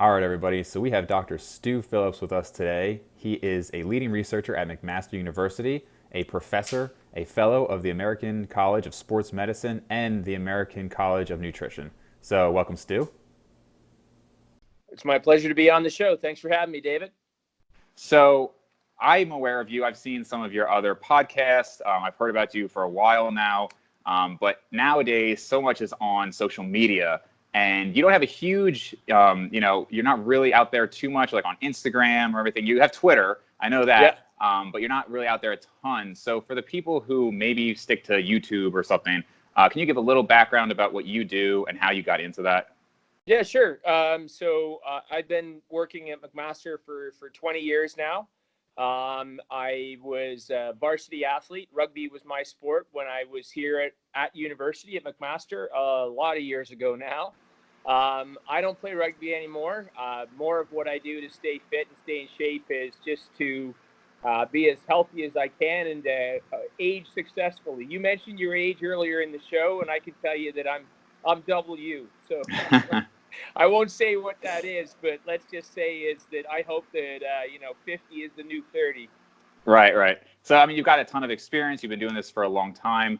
All right, everybody. So we have Dr. Stu Phillips with us today. He is a leading researcher at McMaster University, a professor, a fellow of the American College of Sports Medicine, and the American College of Nutrition. So welcome, Stu. It's my pleasure to be on the show. Thanks for having me, David. So I'm aware of you. I've seen some of your other podcasts. I've heard about you for a while now. But nowadays, so much is on social media. And you don't have a huge, you're not really out there too much, like on Instagram or everything. You have Twitter, I know that, but you're not really out there a ton. So for the people who maybe stick to YouTube or something, can you give a little background about what you do and how you got into that? Yeah, sure. So I've been working at McMaster for 20 years now. I was a varsity athlete. Rugby was my sport when I was here at university at McMaster a lot of years ago now. I don't play rugby anymore. More of what I do to stay fit and stay in shape is just to be as healthy as I can and age successfully. You mentioned your age earlier in the show, and I can tell you that I'm double you. So I won't say what that is, but let's just say is that I hope that 50 is the new 30. Right. So I mean, you've got a ton of experience. You've been doing this for a long time.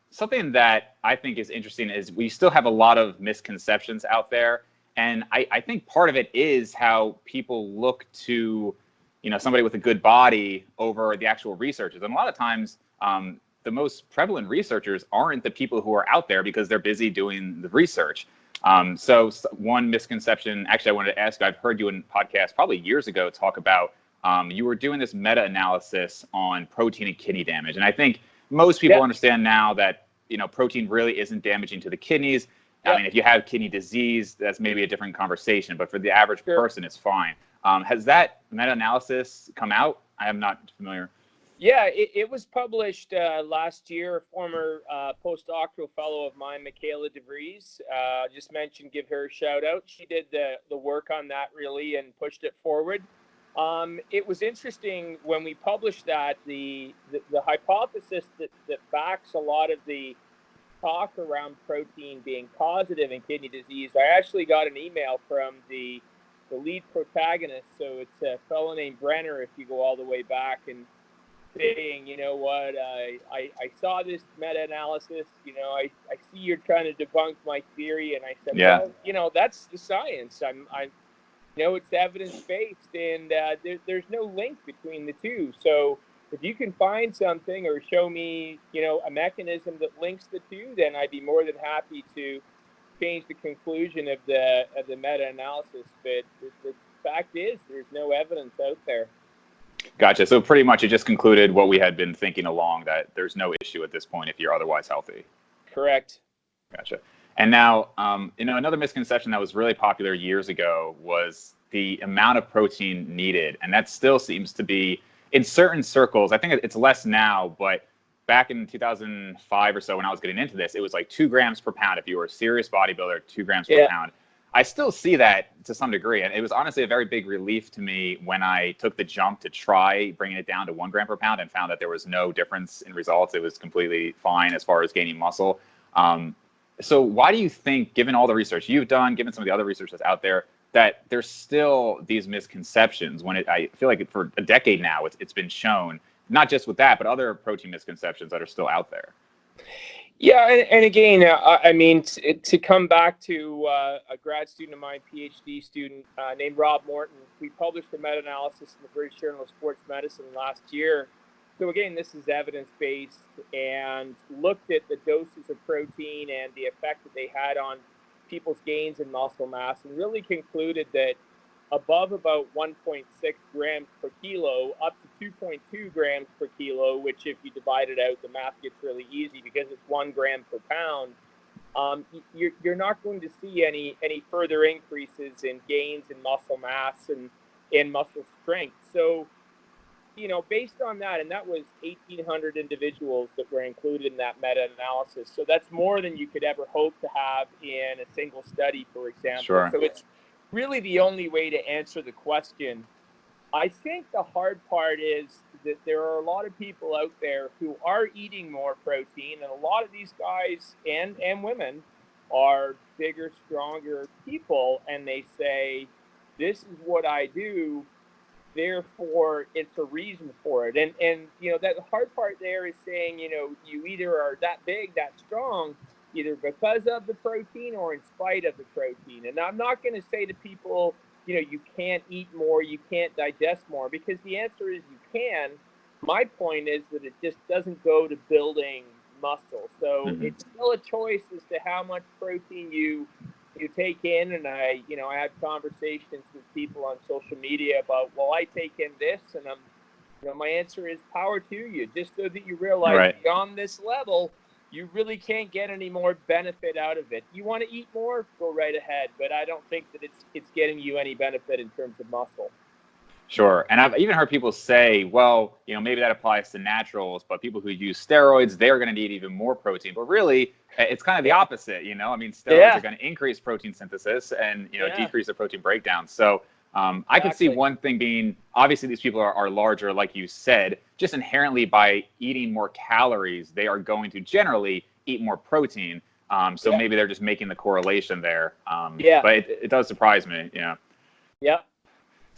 Something that I think is interesting is we still have a lot of misconceptions out there, and I think part of it is how people look to, somebody with a good body over the actual researchers. And a lot of times, the most prevalent researchers aren't the people who are out there because they're busy doing the research. So one misconception, actually, I wanted to ask, I've heard you in podcasts probably years ago talk about you were doing this meta-analysis on protein and kidney damage. And I think most people understand now that, protein really isn't damaging to the kidneys. I mean, if you have kidney disease, that's maybe a different conversation, but for the average person, it's fine. Has that meta-analysis come out? I am not familiar. Yeah, it was published last year. A former postdoctoral fellow of mine, Michaela DeVries, just mentioned, give her a shout out. She did the work on that really and pushed it forward. It was interesting when we published that, the hypothesis that backs a lot of the talk around protein being positive in kidney disease. I actually got an email from the lead protagonist. So it's a fellow named Brenner, if you go all the way back, and saying, you know what, I saw this meta-analysis, I see you're trying to debunk my theory. And I said, well, that's the science. I it's evidence-based, and there's no link between the two. So if you can find something or show me, a mechanism that links the two, then I'd be more than happy to change the conclusion of the meta-analysis. But the fact is, there's no evidence out there. Gotcha. So pretty much it just concluded what we had been thinking along, that there's no issue at this point if you're otherwise healthy. Correct. Gotcha. And now, another misconception that was really popular years ago was the amount of protein needed. And that still seems to be, in certain circles, I think it's less now, but back in 2005 or so when I was getting into this, it was like 2 grams per pound. If you were a serious bodybuilder, 2 grams per pound. I still see that to some degree. And it was honestly a very big relief to me when I took the jump to try bringing it down to 1 gram per pound and found that there was no difference in results. It was completely fine as far as gaining muscle. So why do you think, given all the research you've done, given some of the other research that's out there, that there's still these misconceptions when I feel like for a decade now, it's been shown, not just with that, but other protein misconceptions that are still out there? Yeah, and again, I mean, to come back to a grad student of mine, PhD student named Rob Morton, we published a meta-analysis in the British Journal of Sports Medicine last year. So again, this is evidence-based and looked at the doses of protein and the effect that they had on people's gains in muscle mass, and really concluded that above about 1.6 grams per kilo, up to 2.2 grams per kilo, which if you divide it out, the math gets really easy because it's 1 gram per pound. You're not going to see any further increases in gains in muscle mass and in muscle strength. So, based on that, and that was 1,800 individuals that were included in that meta-analysis. So that's more than you could ever hope to have in a single study, for example. Sure. So it's really the only way to answer the question. I think the hard part is that there are a lot of people out there who are eating more protein, and a lot of these guys and women are bigger, stronger people, and they say, this is what I do, therefore it's a reason for it. And that the hard part there is saying, you either are that big, that strong, either because of the protein or in spite of the protein. And I'm not going to say to people, you can't eat more, you can't digest more, because the answer is you can. My point is that it just doesn't go to building muscle. So it's still a choice as to how much protein you take in. And I have conversations with people on social media about, well, I take in this, and my answer is power to you, just so that you realize beyond this level, you really can't get any more benefit out of it. You want to eat more, go right ahead, but I don't think that it's getting you any benefit in terms of muscle. Sure. And I've even heard people say, well, maybe that applies to naturals, but people who use steroids, they're going to need even more protein. But really, it's kind of the opposite, I mean, steroids are going to increase protein synthesis and, decrease the protein breakdown. So I could see one thing being, obviously, these people are larger, like you said, just inherently by eating more calories, they are going to generally eat more protein. So maybe they're just making the correlation there. But it does surprise me, Yeah.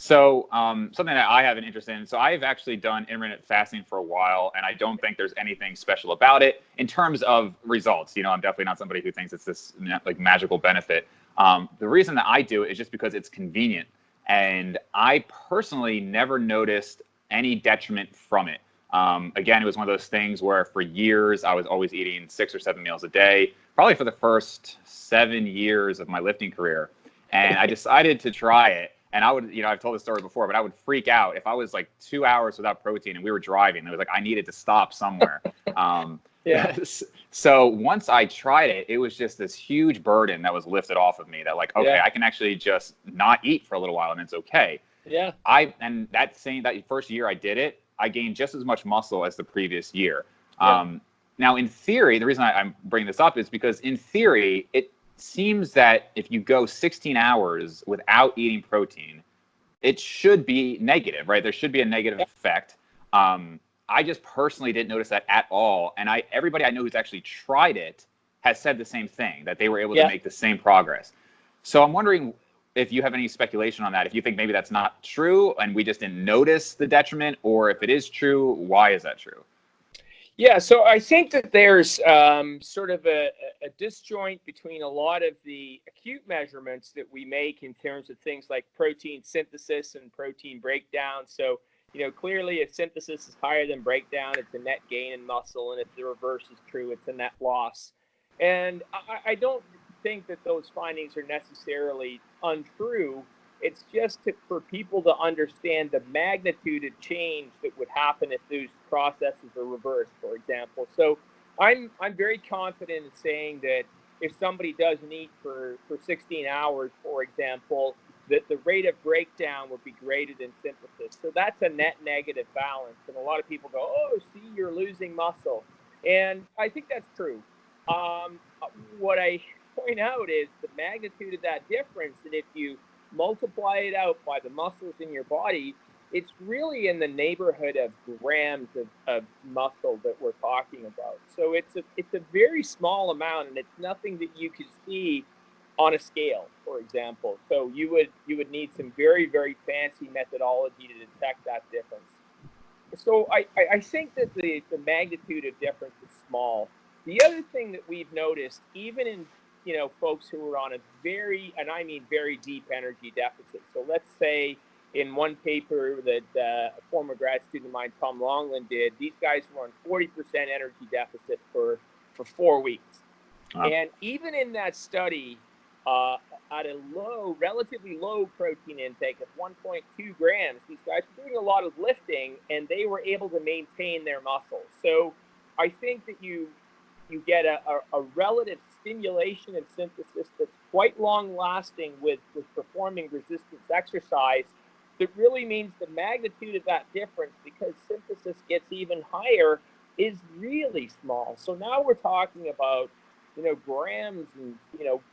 So something that I have an interest in, so I've actually done intermittent fasting for a while, and I don't think there's anything special about it in terms of results. I'm definitely not somebody who thinks it's this like magical benefit. The reason that I do it is just because it's convenient, and I personally never noticed any detriment from it. Again, it was one of those things where for years I was always eating 6 or 7 meals a day, probably for the first 7 years of my lifting career, and I decided to try it. And I would, I've told this story before, but I would freak out if I was like 2 hours without protein and we were driving. It was like I needed to stop somewhere. So once I tried it, it was just this huge burden that was lifted off of me that like, okay, I can actually just not eat for a little while and it's okay. Yeah. And that first year I did it, I gained just as much muscle as the previous year. Now, in theory, the reason I'm bringing this up is because in theory, it seems that if you go 16 hours without eating protein, it should be negative, right? There should be a negative effect. I just personally didn't notice that at all. And everybody I know who's actually tried it has said the same thing, that they were able to make the same progress. So I'm wondering if you have any speculation on that, if you think maybe that's not true and we just didn't notice the detriment, or if it is true, why is that true? Yeah, so I think that there's sort of a disjoint between a lot of the acute measurements that we make in terms of things like protein synthesis and protein breakdown. So, clearly if synthesis is higher than breakdown, it's a net gain in muscle, and if the reverse is true, it's a net loss. And I don't think that those findings are necessarily untrue. It's just for people to understand the magnitude of change that would happen if those processes are reversed, for example. So I'm very confident in saying that if somebody doesn't eat for 16 hours, for example, that the rate of breakdown would be greater than synthesis. So that's a net negative balance. And a lot of people go, oh, see, you're losing muscle. And I think that's true. What I point out is the magnitude of that difference, and if you multiply it out by the muscles in your body, it's really in the neighborhood of grams of muscle that we're talking about. So it's a very small amount, and it's nothing that you can see on a scale, for example. So you would need some very, very fancy methodology to detect that difference. So I think that the magnitude of difference is small. The other thing that we've noticed, even in folks who are on a very, and I mean very deep energy deficit. So let's say in one paper that a former grad student of mine, Tom Longland, did, these guys were on 40% energy deficit for 4 weeks. Wow. And even in that study, at a relatively low protein intake of 1.2 grams, these guys were doing a lot of lifting, and they were able to maintain their muscle. So I think that you get a relative stimulation and synthesis that's quite long-lasting with performing resistance exercise. That really means the magnitude of that difference, because synthesis gets even higher, is really small. So now we're talking about, grams and,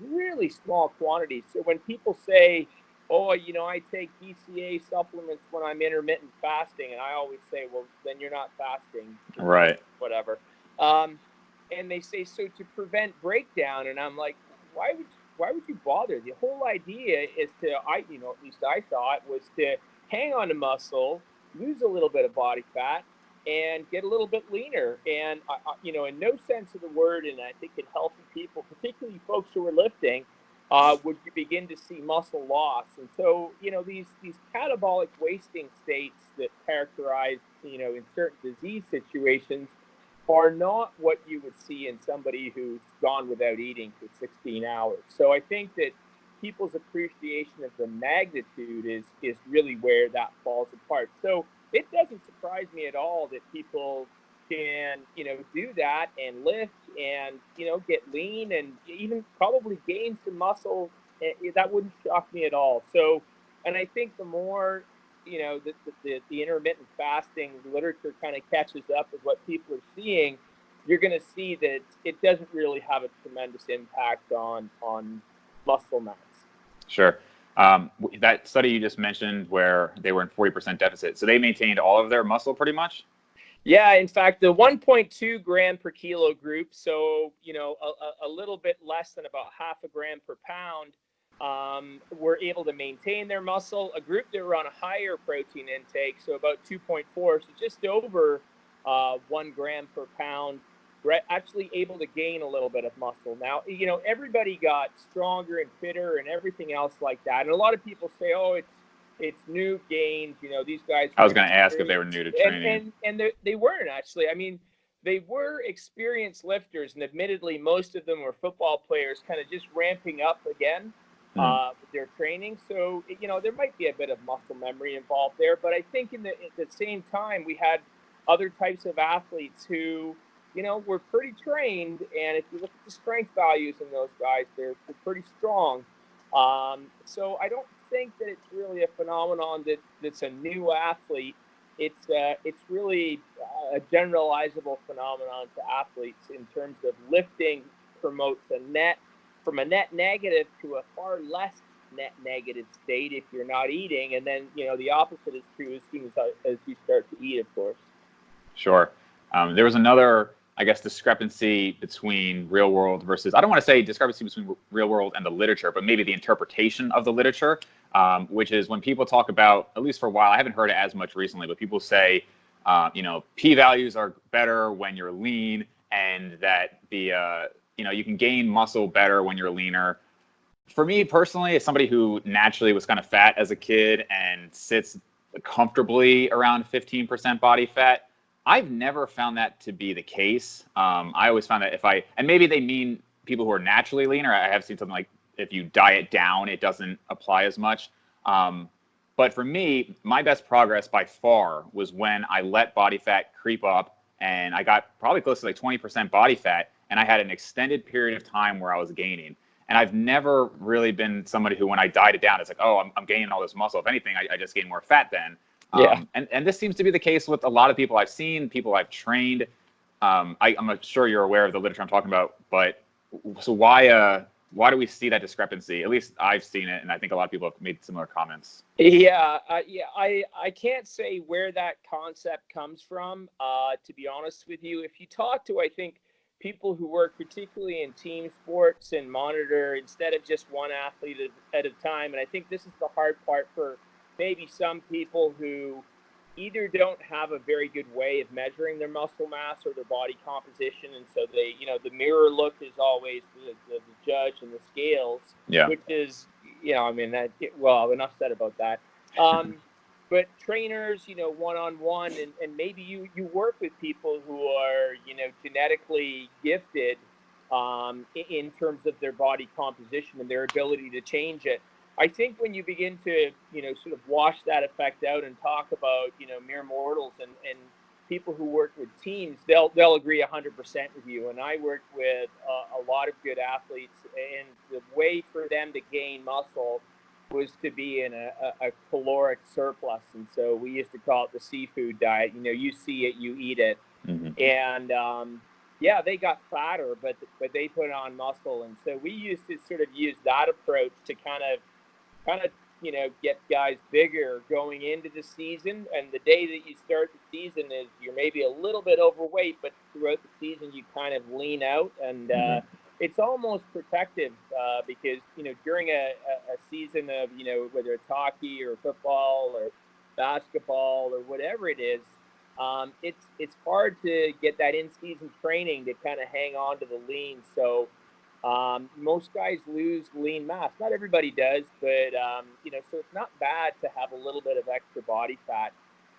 really small quantities. So when people say, oh, I take BCA supplements when I'm intermittent fasting, and I always say, well, then you're not fasting. Right. Whatever. And they say, so to prevent breakdown. And I'm like, why would you bother? The whole idea is to, at least I thought, was to hang on to muscle, lose a little bit of body fat, and get a little bit leaner. And in no sense of the word, and I think in healthy people, particularly folks who are lifting, would you begin to see muscle loss. And so, these catabolic wasting states that characterize, in certain disease situations are not what you would see in somebody who's gone without eating for 16 hours. So I think that people's appreciation of the magnitude is really where that falls apart. So it doesn't surprise me at all that people can, do that and lift and, get lean and even probably gain some muscle. That wouldn't shock me at all. So, and I think the more, the intermittent fasting literature kind of catches up with what people are seeing, you're going to see that it doesn't really have a tremendous impact on muscle mass. Sure. That study you just mentioned where they were in 40% deficit, so they maintained all of their muscle pretty much? Yeah, in fact, the 1.2 gram per kilo group, so, a little bit less than about half a gram per pound, were able to maintain their muscle. A group that were on a higher protein intake, so about 2.4, so just over 1 gram per pound, were actually able to gain a little bit of muscle. Now, everybody got stronger and fitter and everything else like that. And a lot of people say, oh, it's new gains. These guys. I was going to ask if they were new to training. And they weren't actually. I mean, they were experienced lifters, and admittedly, most of them were football players, kind of just ramping up again with their training. So, there might be a bit of muscle memory involved there. But I think at the same time, we had other types of athletes who, were pretty trained. And if you look at the strength values in those guys, they're pretty strong. So I don't think that it's really a phenomenon that's a new athlete. It's really a generalizable phenomenon to athletes in terms of lifting promotes from a net negative to a far less net negative state if you're not eating, and then the opposite is true as you start to eat, of course. Sure. There was another, I guess, discrepancy between real world versus, I don't want to say discrepancy between real world and the literature, but maybe the interpretation of the literature, which is when people talk about, at least for a while, I haven't heard it as much recently, but people say, p-values are better when you're lean, and that you can gain muscle better when you're leaner. For me personally, as somebody who naturally was kind of fat as a kid and sits comfortably around 15% body fat, I've never found that to be the case. I always found that and maybe they mean people who are naturally leaner. I have seen something like if you diet down, it doesn't apply as much. But for me, my best progress by far was when I let body fat creep up and I got probably close to like 20% body fat, and I had an extended period of time where I was gaining. And I've never really been somebody who, when I dieted down, it's like, oh, I'm gaining all this muscle. If anything, I just gain more fat then. Yeah. And this seems to be the case with a lot of people I've seen, people I've trained. I'm not sure you're aware of the literature I'm talking about, but so why do we see that discrepancy? At least I've seen it, and I think a lot of people have made similar comments. Yeah, I can't say where that concept comes from, to be honest with you. If you talk to, I think, people who work particularly in team sports and monitor instead of just one athlete at a time, and I think this is the hard part for maybe some people who either don't have a very good way of measuring their muscle mass or their body composition, and so they, the mirror look is always the judge and the scales, which is, well, enough said about that. But trainers, one-on-one, and maybe you work with people who are, genetically gifted in terms of their body composition and their ability to change it. I think when you begin to, sort of wash that effect out and talk about, mere mortals and people who work with teams, they'll agree 100% with you. And I worked with a lot of good athletes, and the way for them to gain muscle was to be in a caloric surplus. And so we used to call it the seafood diet. You see it, you eat it. Mm-hmm. And they got fatter, but they put on muscle. And so we used to sort of use that approach to kind of get guys bigger going into the season. And the day that you start the season is you're maybe a little bit overweight, but throughout the season you kind of lean out. And it's almost protective because, during a season of, whether it's hockey or football or basketball or whatever it is, it's hard to get that in-season training to kind of hang on to the lean. So most guys lose lean mass. Not everybody does, but so it's not bad to have a little bit of extra body fat.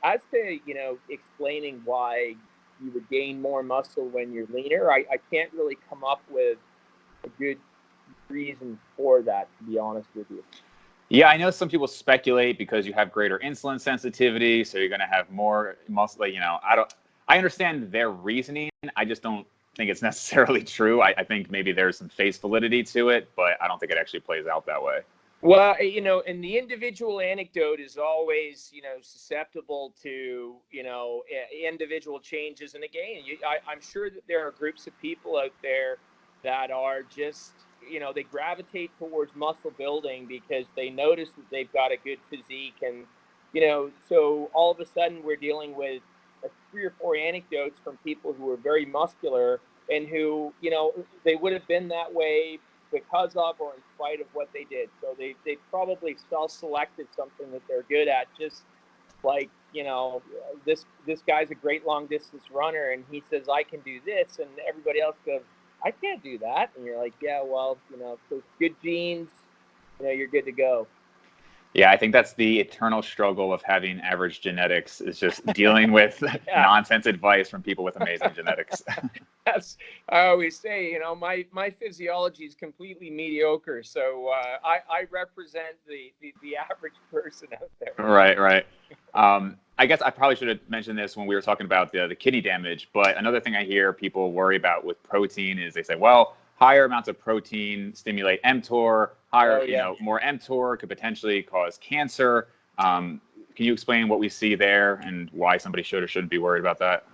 As to explaining why you would gain more muscle when you're leaner, I can't really come up with a good reason for that, to be honest with you. Yeah, I know some people speculate because you have greater insulin sensitivity, so you're going to have more muscle. I understand their reasoning. I just don't think it's necessarily true. I think maybe there's some face validity to it, but I don't think it actually plays out that way. Well, and the individual anecdote is always, susceptible to, individual changes. And again, I'm sure that there are groups of people out there that are just, they gravitate towards muscle building because they notice that they've got a good physique. And, so all of a sudden we're dealing with 3 or 4 anecdotes from people who are very muscular and who, they would have been that way because of or in spite of what they did. So they probably self-selected something that they're good at, just like, this guy's a great long distance runner and he says, I can do this, and everybody else goes, I can't do that. And you're like, yeah, well, so good genes, you're good to go. Yeah, I think that's the eternal struggle of having average genetics, is just dealing with nonsense advice from people with amazing genetics. I always say, my physiology is completely mediocre. So I represent the average person out there. Right. I guess I probably should have mentioned this when we were talking about the kidney damage, but another thing I hear people worry about with protein is they say, well, higher amounts of protein stimulate mTOR, more mTOR could potentially cause cancer. Can you explain what we see there and why somebody should or shouldn't be worried about that?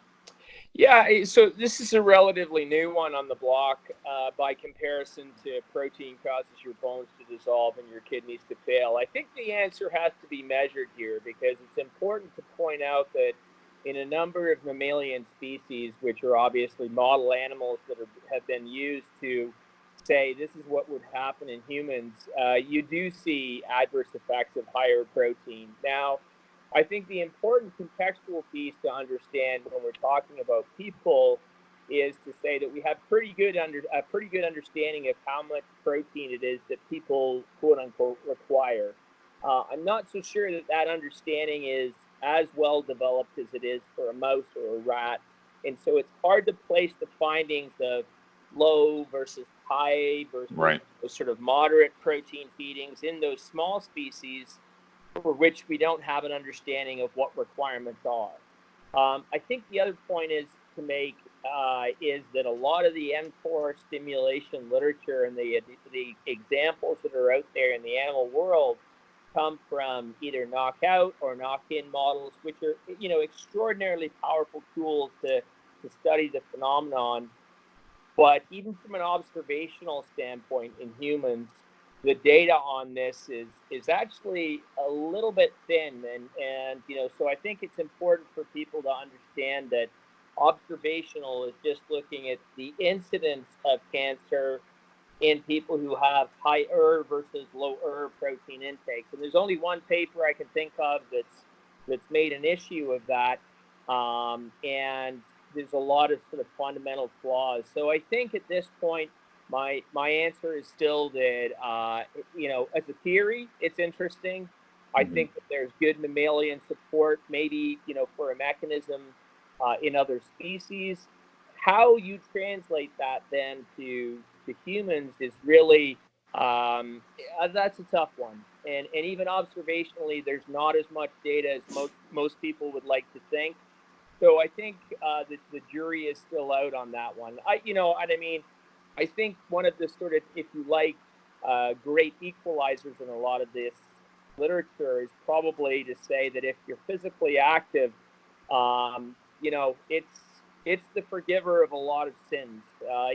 Yeah, so this is a relatively new one on the block. By comparison to protein causes your bones to dissolve and your kidneys to fail. I think the answer has to be measured here because it's important to point out that in a number of mammalian species, which are obviously model animals that have been used to say this is what would happen in humans, you do see adverse effects of higher protein. Now, I think the important contextual piece to understand when we're talking about people is to say that we have a pretty good understanding of how much protein it is that people, quote unquote, require. I'm not so sure that understanding is as well developed as it is for a mouse or a rat. And so it's hard to place the findings of low versus high versus sort of moderate protein feedings in those small species for which we don't have an understanding of what requirements are. I think the other point is to make is that a lot of the mTOR stimulation literature and the examples that are out there in the animal world come from either knockout or knock-in models, which are extraordinarily powerful tools to study the phenomenon. But even from an observational standpoint in humans, the data on this is actually a little bit thin, and so I think it's important for people to understand that observational is just looking at the incidence of cancer in people who have higher versus lower protein intakes. And there's only one paper I can think of that's made an issue of that, and there's a lot of sort of fundamental flaws. So I think at this point, my answer is still that, as a theory, it's interesting. I think that there's good mammalian support, maybe, for a mechanism in other species. How you translate that then to humans is really, that's a tough one. And even observationally, there's not as much data as most people would like to think. So I think the jury is still out on that one. I think one of the sort of, if you like, great equalizers in a lot of this literature is probably to say that if you're physically active, it's the forgiver of a lot of sins.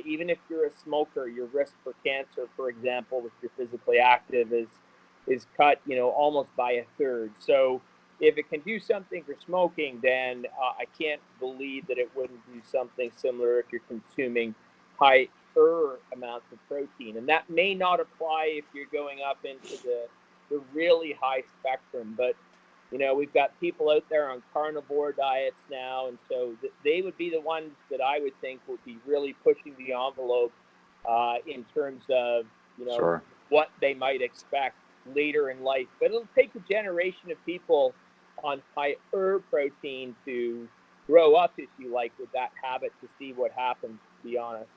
Even if you're a smoker, your risk for cancer, for example, if you're physically active, is cut, almost by a third. So if it can do something for smoking, then I can't believe that it wouldn't do something similar if you're consuming high amounts of protein. And that may not apply if you're going up into the really high spectrum, but we've got people out there on carnivore diets now, and so they would be the ones that I would think would be really pushing the envelope in terms of Sure. what they might expect later in life. But it'll take a generation of people on higher protein to grow up, if you like, with that habit to see what happens, to be honest.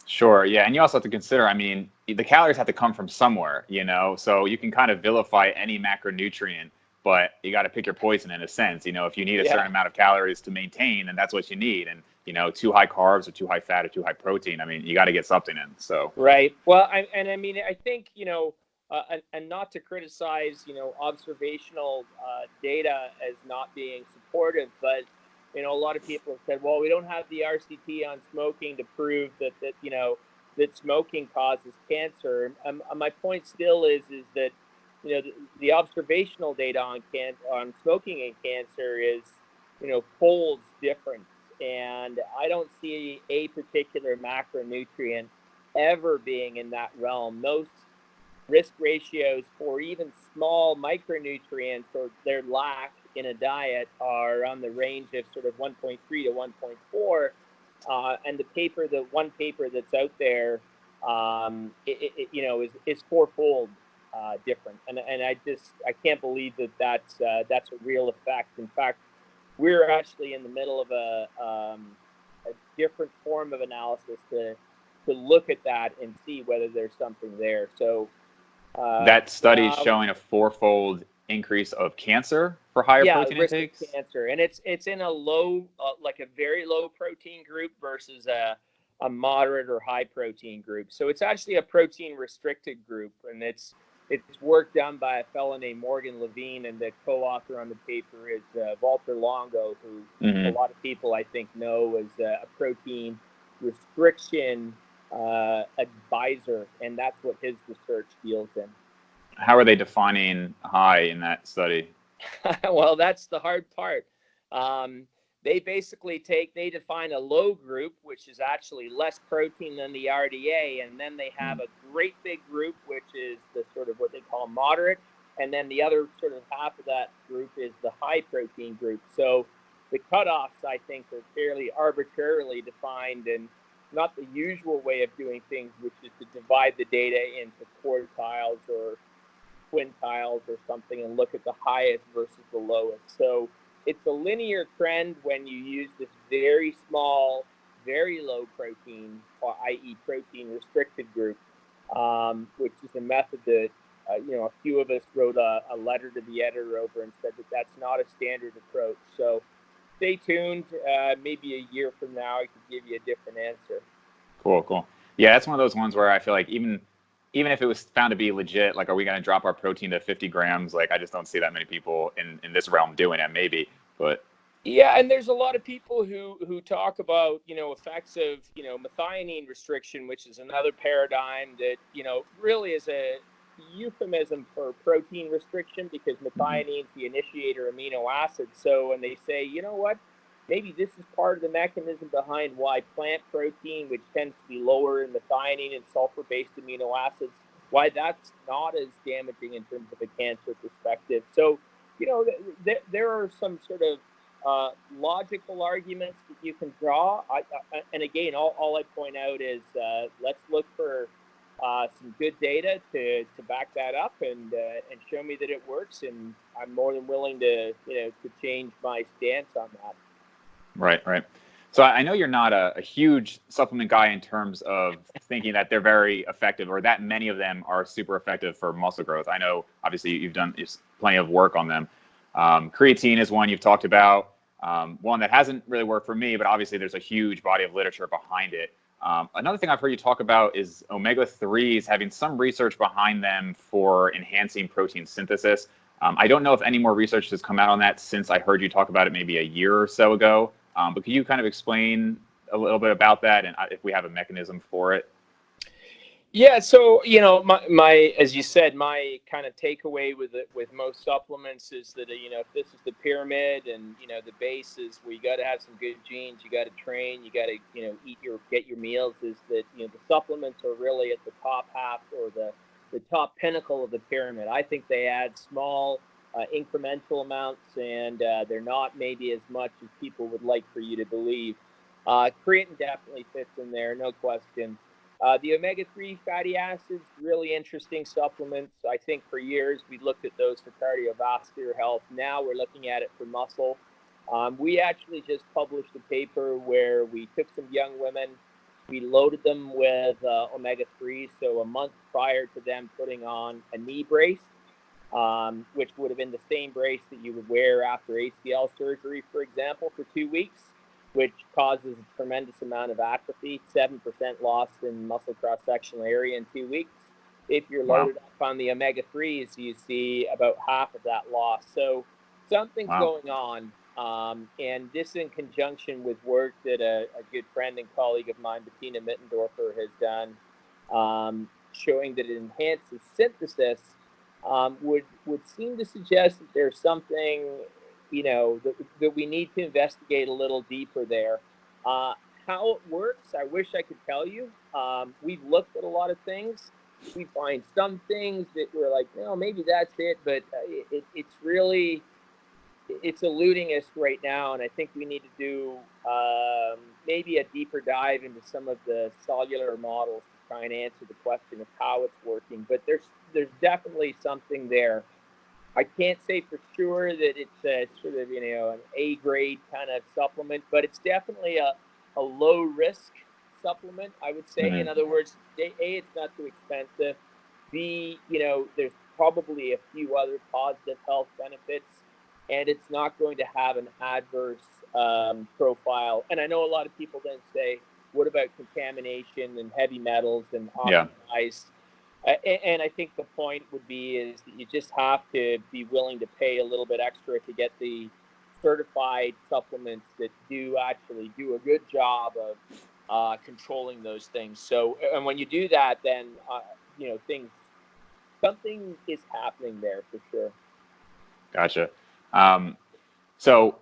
Sure. Yeah. And you also have to consider, I mean, the calories have to come from somewhere, so you can kind of vilify any macronutrient, but you got to pick your poison in a sense. If you need a certain amount of calories to maintain, and that's what you need. And, too high carbs or too high fat or too high protein, I mean, you got to get something in. So. Right. Well, I think, and not to criticize, observational data as not being supportive, but a lot of people have said, well, we don't have the RCT on smoking to prove that smoking causes cancer. My point still is that the observational data on smoking and cancer is folds different, and I don't see a particular macronutrient ever being in that realm. Most risk ratios for even small micronutrients or their lack in a diet are on the range of sort of 1.3 to 1.4, and the one paper that's out there, is fourfold different, and I can't believe that's a real effect. In fact, we're actually in the middle of a different form of analysis to look at that and see whether there's something there. So that study is showing a fourfold increase of cancer for higher protein risk intakes. Of cancer, and it's in a low, like a very low protein group versus a moderate or high protein group. So it's actually a protein restricted group, and it's work done by a fellow named Morgan Levine, and the co-author on the paper is Walter Longo, who a lot of people I think know as a protein restriction advisor, and that's what his research deals in. How are they defining high in that study? Well, that's the hard part. They basically define a low group, which is actually less protein than the RDA, and then they have a great big group, which is the sort of what they call moderate, and then the other sort of half of that group is the high protein group. So the cutoffs, I think, are fairly arbitrarily defined, and not the usual way of doing things, which is to divide the data into quartiles or quintiles or something and look at the highest versus the lowest. So it's a linear trend when you use this very small, very low protein, or i.e. protein restricted group, which is a method that, a few of us wrote a letter to the editor over and said that that's not a standard approach. So stay tuned. Maybe a year from now, I could give you a different answer. Cool. Yeah, that's one of those ones where I feel like even if it was found to be legit, like, are we going to drop our protein to 50 grams? Like, I just don't see that many people in this realm doing it, maybe. But yeah, and there's a lot of people who talk about, effects of, methionine restriction, which is another paradigm that, really is a euphemism for protein restriction, because methionine is the initiator amino acid. So when they say, you know what, maybe this is part of the mechanism behind why plant protein, which tends to be lower in methionine and sulfur-based amino acids, why that's not as damaging in terms of a cancer perspective. So, there are some sort of logical arguments that you can draw. And again, all I point out is let's look for some good data to back that up and show me that it works, and I'm more than willing to change my stance on that. Right. So I know you're not a huge supplement guy in terms of thinking that they're very effective, or that many of them are super effective for muscle growth. I know obviously you've done plenty of work on them. Creatine is one you've talked about. One that hasn't really worked for me, but obviously there's a huge body of literature behind it. Another thing I've heard you talk about is omega-3s having some research behind them for enhancing protein synthesis. I don't know if any more research has come out on that since I heard you talk about it maybe a year or so ago. But can you kind of explain a little bit about that and if we have a mechanism for it? Yeah, so my as you said, my kind of takeaway with most supplements is that if this is the pyramid and the base is where you got to have some good genes, you got to train, you got to get your meals. Is that the supplements are really at the top half or the top pinnacle of the pyramid. I think they add small incremental amounts, and they're not maybe as much as people would like for you to believe. Creatine definitely fits in there, no question. The omega-3 fatty acids, really interesting supplements. I think for years we looked at those for cardiovascular health. Now we're looking at it for muscle. We actually just published a paper where we took some young women, we loaded them with omega-3, so a month prior to them putting on a knee brace, which would have been the same brace that you would wear after ACL surgery, for example, for 2 weeks, which causes a tremendous amount of atrophy, 7% loss in muscle cross-sectional area in 2 weeks. If you're Wow. loaded up on the omega-3s, you see about half of that loss. So something's Wow. going on. And this in conjunction with work that a good friend and colleague of mine, Bettina Mittendorfer, has done, showing that it enhances synthesis, would seem to suggest that there's something that we need to investigate a little deeper there. How it works, I wish I could tell you. We've looked at a lot of things. We find some things that we're like, no, maybe that's it, but it's eluding us right now, and I think we need to do maybe a deeper dive into some of the cellular models to try and answer the question of how it's working. But there's definitely something there. I can't say for sure that it's a sort of an A grade kind of supplement, but it's definitely a low risk supplement, I would say. In Mhm. other words, it's not too expensive. B, there's probably a few other positive health benefits, and it's not going to have an adverse profile. And I know a lot of people then say, what about contamination and heavy metals and Yeah. oxidized? And I think the point would be is that you just have to be willing to pay a little bit extra to get the certified supplements that do actually do a good job of controlling those things. So, and when you do that, then something is happening there for sure. Gotcha. Um, So,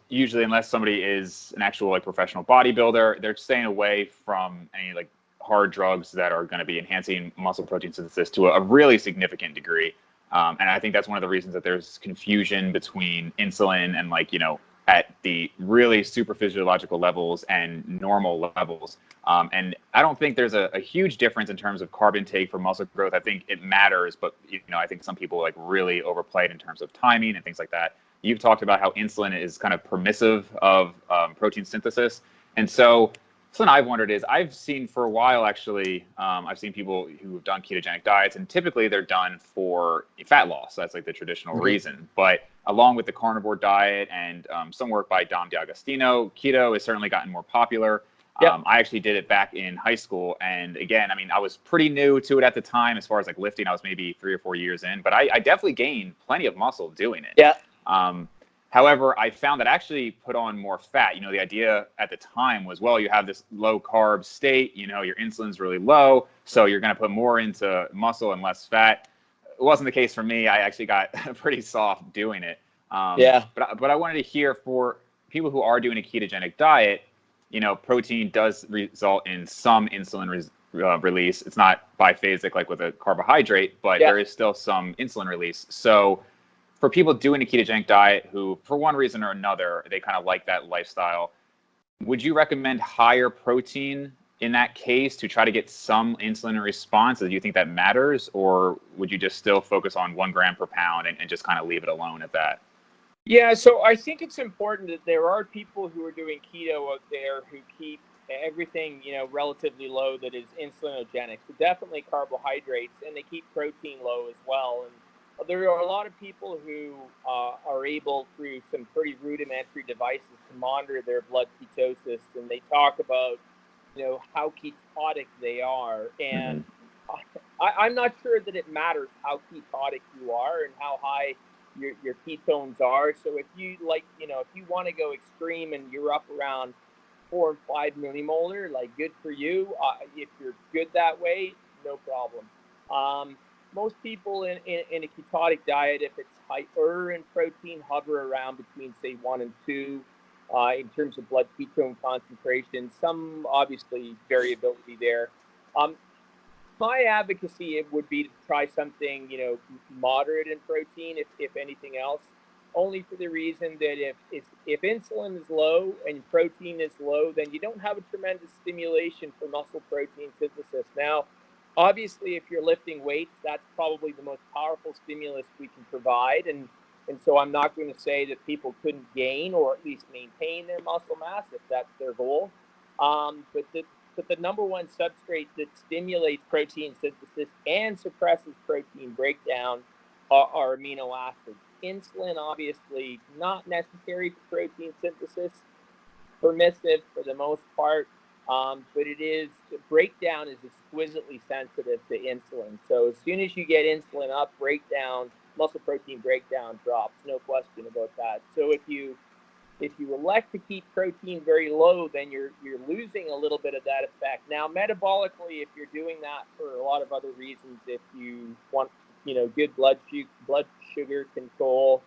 usually unless somebody is an actual like professional bodybuilder, they're staying away from any like hard drugs that are going to be enhancing muscle protein synthesis to a really significant degree. And I think that's one of the reasons that there's confusion between insulin and at the really super physiological levels and normal levels. And I don't think there's a huge difference in terms of carb intake for muscle growth. I think it matters, but I think some people like really overplay it in terms of timing and things like that. You've talked about how insulin is kind of permissive of protein synthesis. And so something I've wondered is I've seen for a while, actually, I've seen people who have done ketogenic diets, and typically they're done for fat loss. That's like the traditional reason. But along with the carnivore diet and some work by Dom D'Agostino, keto has certainly gotten more popular. Yep. I actually did it back in high school. And again, I mean, I was pretty new to it at the time as far as like lifting. I was maybe 3 or 4 years in, but I definitely gained plenty of muscle doing it. Yeah. However, I found that actually put on more fat. The idea at the time was, well, you have this low carb state, your insulin's really low, so you're going to put more into muscle and less fat. It wasn't the case for me. I actually got pretty soft doing it. Yeah. But I wanted to hear for people who are doing a ketogenic diet, protein does result in some insulin release. It's not biphasic like with a carbohydrate, but Yeah. there is still some insulin release. So for people doing a ketogenic diet who, for one reason or another, they kind of like that lifestyle, would you recommend higher protein in that case to try to get some insulin response? Do you think that matters, or would you just still focus on 1 gram per pound and just kind of leave it alone at that? Yeah, so I think it's important that there are people who are doing keto out there who keep everything, relatively low that is insulinogenic. So definitely carbohydrates, and they keep protein low as well. And there are a lot of people who are able, through some pretty rudimentary devices, to monitor their blood ketosis, and they talk about, how ketotic they are. Mm-hmm. And I'm not sure that it matters how ketotic you are and how high your ketones are. So if you if you want to go extreme and you're up around 4 and 5 millimolar, like good for you. If you're good that way, no problem. Most people in a ketotic diet, if it's higher in protein, hover around between, say, 1 and 2 in terms of blood ketone concentration. Some, obviously, variability there. My advocacy would be to try something, moderate in protein, if anything else, only for the reason that if insulin is low and protein is low, then you don't have a tremendous stimulation for muscle protein synthesis. Now, obviously, if you're lifting weights, that's probably the most powerful stimulus we can provide. And so I'm not going to say that people couldn't gain or at least maintain their muscle mass if that's their goal. But the number one substrate that stimulates protein synthesis and suppresses protein breakdown are amino acids. Insulin, obviously, not necessary for protein synthesis, permissive for the most part, but breakdown is exquisitely sensitive to insulin. So as soon as you get insulin up, muscle protein breakdown drops, no question about that. So if you elect to keep protein very low, then you're losing a little bit of that effect. Now, metabolically, if you're doing that for a lot of other reasons, if you want, good blood sugar control,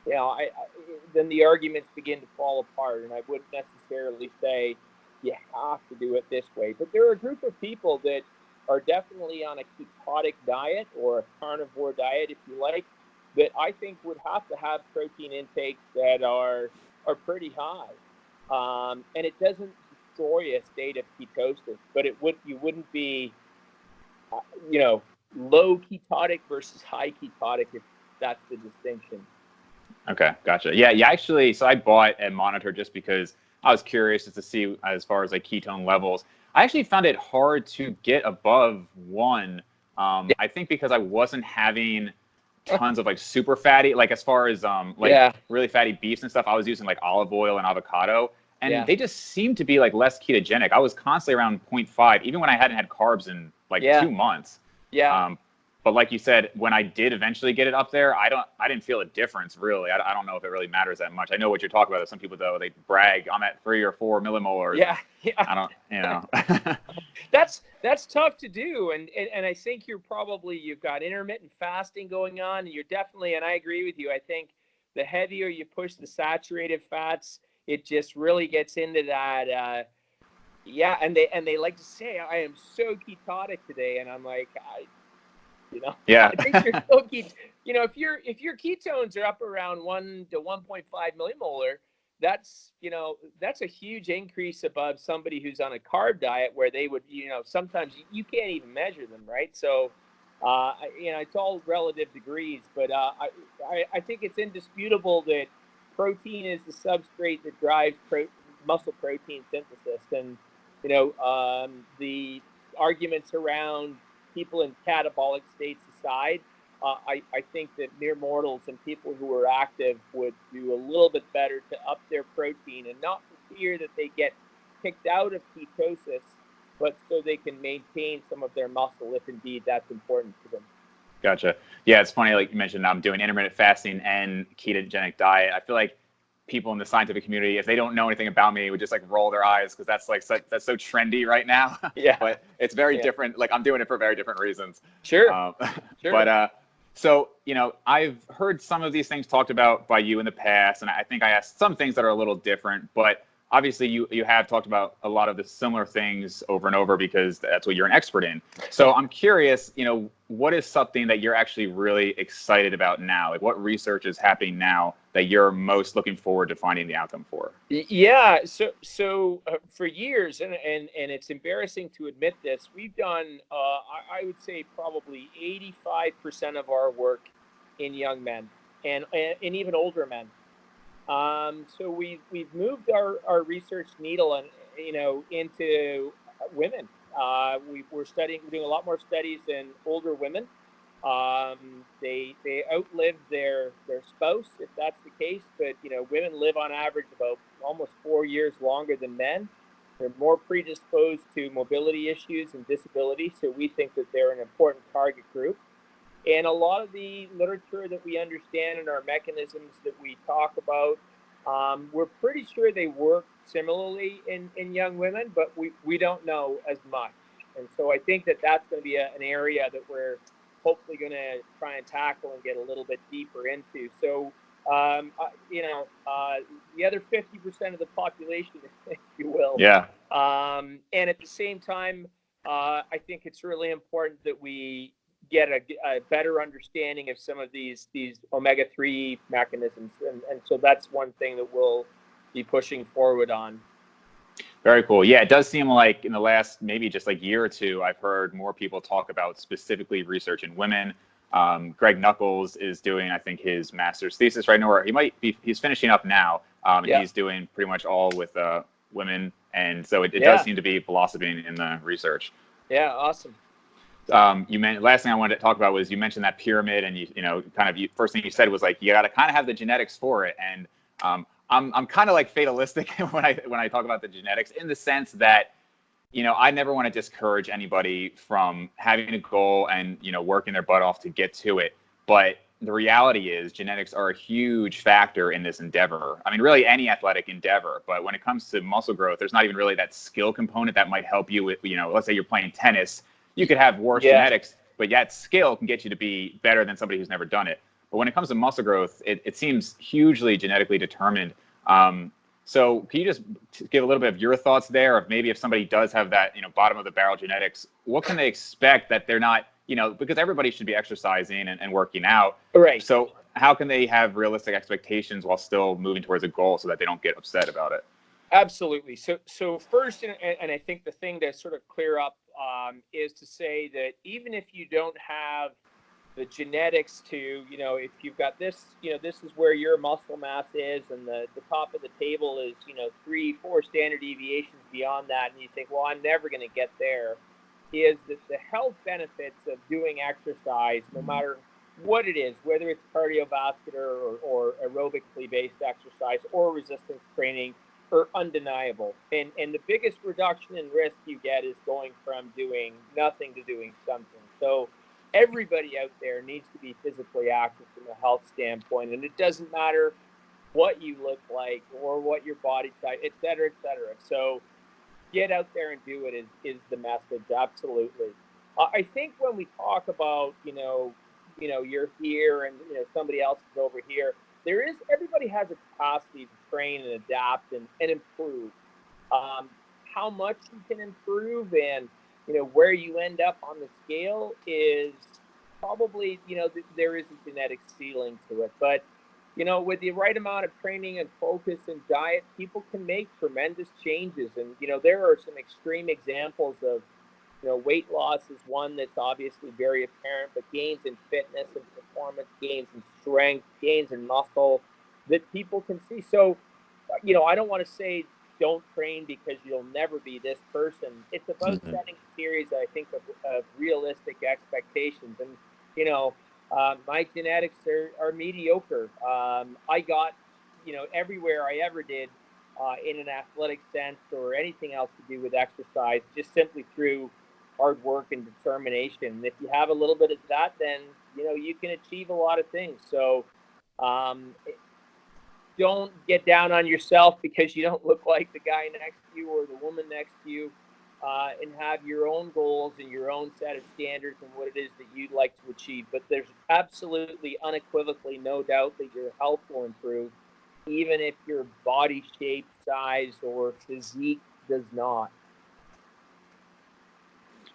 then the arguments begin to fall apart. And I wouldn't necessarily say you have to do it this way. But there are a group of people that are definitely on a ketotic diet or a carnivore diet, if you like, that I think would have to have protein intakes that are pretty high, and it doesn't destroy a state of ketosis, but you wouldn't be, low ketotic versus high ketotic, if that's the distinction. Okay, gotcha. Yeah, actually, so I bought a monitor just because I was curious just to see as far as like ketone levels. I actually found it hard to get above 1. I think because I wasn't having tons of like super fatty, like as far as really fatty beefs and stuff, I was using like olive oil and avocado, and they just seemed to be like less ketogenic. I was constantly around 0.5, even when I hadn't had carbs in like 2 months. But like you said, when I did eventually get it up there, I didn't feel a difference really. I don't know if it really matters that much. I know what you're talking about. Some people though, they brag, I'm at 3 or 4 millimolars. Yeah. I don't, That's tough to do, and I think you've got intermittent fasting going on, and you're definitely, and I agree with you. I think the heavier you push the saturated fats, it just really gets into that. And they like to say, I am so ketotic today, and I'm like, Yeah. I think you're still if your ketones are up around 1 to 1.5 millimolar, that's a huge increase above somebody who's on a carb diet where they would, sometimes you can't even measure them, right? So, it's all relative degrees, but I think it's indisputable that protein is the substrate that drives muscle protein synthesis, and the arguments around people in catabolic states aside, I think that mere mortals and people who are active would do a little bit better to up their protein, and not for fear that they get kicked out of ketosis, but so they can maintain some of their muscle if indeed that's important to them. Gotcha. Yeah, it's funny, like you mentioned, I'm doing intermittent fasting and ketogenic diet. I feel like people in the scientific community, if they don't know anything about me, would just like roll their eyes because that's so trendy right now. Yeah. But it's very different. Like I'm doing it for very different reasons. Sure. Sure. But so I've heard some of these things talked about by you in the past, and I think I asked some things that are a little different. But obviously, you have talked about a lot of the similar things over and over because that's what you're an expert in. So I'm curious, what is something that you're actually really excited about now? Like what research is happening now that you're most looking forward to finding the outcome for? Yeah. So for years, and it's embarrassing to admit this, we've done, I would say probably 85% of our work in young men and even older men. So we've moved our research needle and into women. We're doing a lot more studies in older women. They outlive their spouse if that's the case, but women live on average about almost 4 years longer than men. They're more predisposed to mobility issues and disability, so we think that they're an important target group. And a lot of the literature that we understand and our mechanisms that we talk about, we're pretty sure they work similarly in young women, but we don't know as much. And so I think that that's going to be an area that we're hopefully going to try and tackle and get a little bit deeper into. So, the other 50% of the population, if you will. Yeah. And at the same time, I think it's really important that we get a better understanding of some of these omega-3 mechanisms. And so that's one thing that we'll be pushing forward on. Very cool. Yeah, it does seem like in the last maybe just like year or two, I've heard more people talk about specifically research in women. Greg Nuckols is doing, I think, his master's thesis right now, or he's finishing up now. He's doing pretty much all with women. And so it does seem to be blossoming in the research. Yeah, awesome. Last thing I wanted to talk about was you mentioned that pyramid, and first thing you said was like you got to kind of have the genetics for it. And I'm kind of like fatalistic when I talk about the genetics, in the sense that, I never want to discourage anybody from having a goal and, working their butt off to get to it. But the reality is genetics are a huge factor in this endeavor. I mean, really any athletic endeavor. But when it comes to muscle growth, there's not even really that skill component that might help you with, let's say you're playing tennis. You could have worse genetics, but yet skill can get you to be better than somebody who's never done it. But when it comes to muscle growth, it seems hugely genetically determined. So can you just give a little bit of your thoughts there, of maybe if somebody does have that, bottom of the barrel genetics, what can they expect that they're not, because everybody should be exercising and working out. Right. So how can they have realistic expectations while still moving towards a goal so that they don't get upset about it? Absolutely. So first, and I think the thing to sort of clear up is to say that even if you don't have the genetics to, if you've got this, this is where your muscle mass is, and the top of the table is, 3-4 standard deviations beyond that, and you think, well, I'm never going to get there, is that the health benefits of doing exercise, no matter what it is, whether it's cardiovascular or aerobically based exercise or resistance training, are undeniable. And the biggest reduction in risk you get is going from doing nothing to doing something. So everybody out there needs to be physically active from a health standpoint, and it doesn't matter what you look like or what your body type, et cetera, et cetera. So get out there and do it is the message. Absolutely. I think when we talk about, you're here and, somebody else is over here, everybody has a capacity to train and adapt and improve. How much you can improve and, where you end up on the scale is probably, there is a genetic ceiling to it. But, with the right amount of training and focus and diet, people can make tremendous changes. And, there are some extreme examples of, weight loss is one that's obviously very apparent, but gains in fitness and performance, gains in strength, gains in muscle that people can see. So, I don't want to say don't train because you'll never be this person. It's about setting a series, I think, of realistic expectations. And, my genetics are mediocre. I got, everywhere I ever did in an athletic sense or anything else to do with exercise, just simply through hard work and determination. And if you have a little bit of that, then, you can achieve a lot of things. So don't get down on yourself because you don't look like the guy next to you or the woman next to you, and have your own goals and your own set of standards and what it is that you'd like to achieve. But there's absolutely, unequivocally no doubt that your health will improve, even if your body shape, size, or physique does not.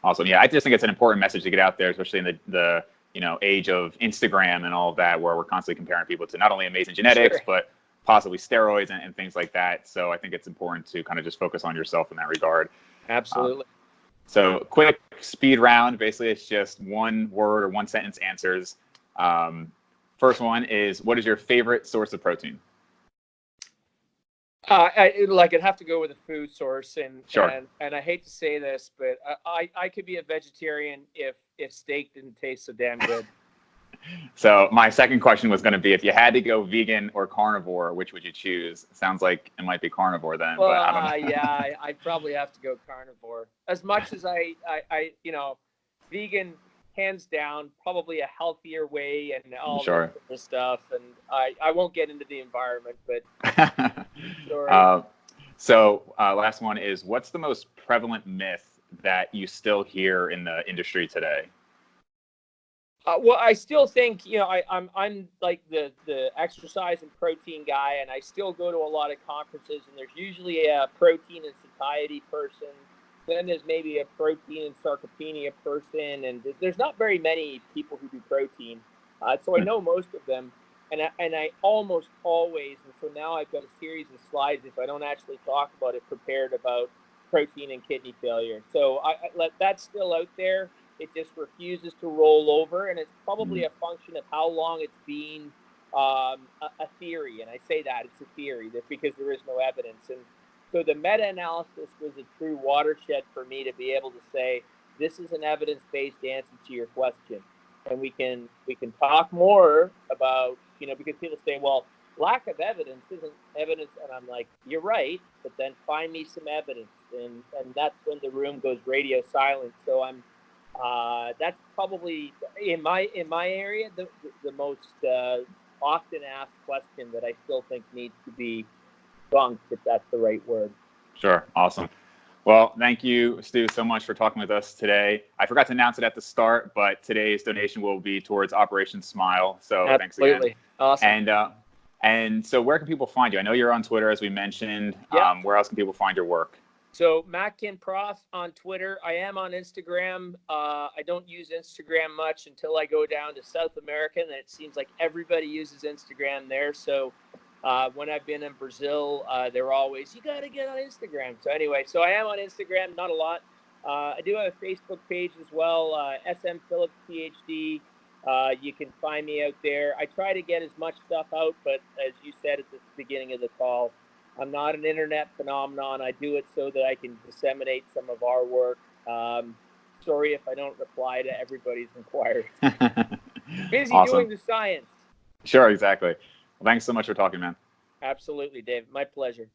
Awesome. Yeah, I just think it's an important message to get out there, especially in the age of Instagram and all of that, where we're constantly comparing people to not only amazing genetics, but possibly steroids and things like that. So I think it's important to kind of just focus on yourself in that regard. Absolutely. So quick speed round. Basically, it's just one word or one sentence answers. First one is, what is your favorite source of protein? I'd have to go with a food source, and I hate to say this, but I could be a vegetarian if steak didn't taste so damn good. So my second question was going to be, if you had to go vegan or carnivore, which would you choose? Sounds like it might be carnivore then. Well, but I don't know. yeah, I'd probably have to go carnivore. As much as I vegan, hands down, probably a healthier way and all that sort of stuff. And I won't get into the environment, but So last one is, what's the most prevalent myth that you still hear in the industry today? Well, I still think, I'm like the exercise and protein guy, and I still go to a lot of conferences, and there's usually a protein and satiety person. Then there's maybe a protein and sarcopenia person, and there's not very many people who do protein. So I know most of them, and I almost always, and so now I've got a series of slides, if I don't actually talk about it, prepared about protein and kidney failure. So I let that's still out there. It just refuses to roll over, and it's probably a function of how long it's been a theory. And I say that it's a theory, that because there is no evidence. And so the meta-analysis was a true watershed for me to be able to say this is an evidence-based answer to your question, and we can talk more about, because people say, well, lack of evidence isn't evidence, and I'm like, you're right, but then find me some evidence, and that's when the room goes radio silent. So that's probably in my area the most often asked question that I still think needs to be bunked, if that's the right word. Sure. Awesome. Well, thank you, Stu, so much for talking with us today. I forgot to announce it at the start, but today's donation will be towards Operation Smile. So thanks again. Absolutely. Awesome. And so where can people find you? I know you're on Twitter, as we mentioned. Yeah. Where else can people find your work? So Mackin Prof on Twitter. I am on Instagram. I don't use Instagram much until I go down to South America, and it seems like everybody uses Instagram there. So when I've been in Brazil, they're always, you got to get on Instagram. So anyway, so I am on Instagram, not a lot. I do have a Facebook page as well, SM Phillips PhD. You can find me out there. I try to get as much stuff out, but as you said at the beginning of the call, I'm not an internet phenomenon. I do it so that I can disseminate some of our work. Sorry if I don't reply to everybody's inquiries. Busy Awesome. doing the science. Sure, exactly. Well, thanks so much for talking, man. Absolutely, Dave. My pleasure.